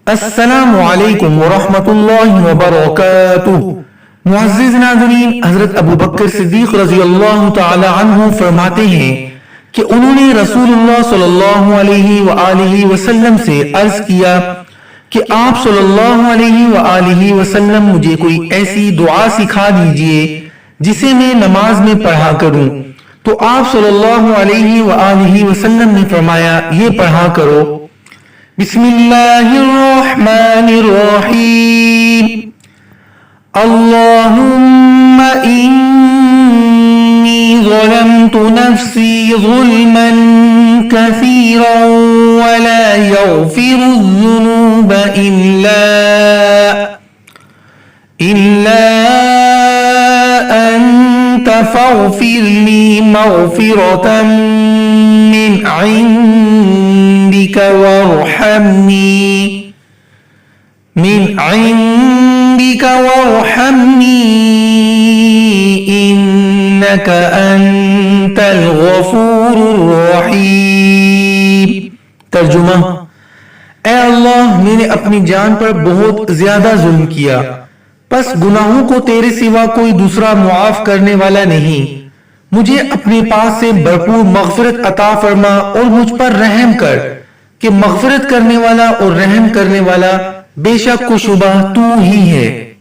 अस्सलामु अलैकुम वरहमतुल्लाहि वबरकातुहू। मुअज़्ज़िज़ नाज़रीन, हज़रत अबू बकर सिद्दीक़ रज़ियल्लाहु तआला अन्हु फरमाते हैं कि उन्होंने रसूलुल्लाह सल्लल्लाहु अलैहि वआलिहि वसल्लम से अर्ज किया कि आप सल्लल्लाहु अलैहि वआलिहि वसल्लम मुझे कोई ऐसी दुआ सिखा दीजिए जिसे मैं नमाज में पढ़ा करूं। तो आप सल्लल्लाहु अलैहि वआलिहि वसल्लम ने फरमाया, ये पढ़ा करो, बिस्मिल्लाहिर्रहमानिर्रहीम, अल्लाहुम्मा इन्नी ज़लमतु नफ्सी ज़ुल्मन कसीरन वला यग़फिरुज़्ज़ुनूब इल्ला अंत फ़ग़फ़िरली मग़फ़िरतन मिन इंदिक वरहमनी इन्नक अंतल गफूरुर रहीम। तर्जुमा, ए अल्लाह, मैंने अपनी जान पर बहुत ज्यादा जुल्म किया, बस गुनाहों को तेरे सिवा कोई दूसरा मुआफ करने वाला नहीं। मुझे अपने पास से भरपूर मग़फ़िरत अता फरमा और मुझ पर रहम कर कि मग़फ़िरत करने वाला और रहम करने वाला बेशक कुशुबा तू ही है।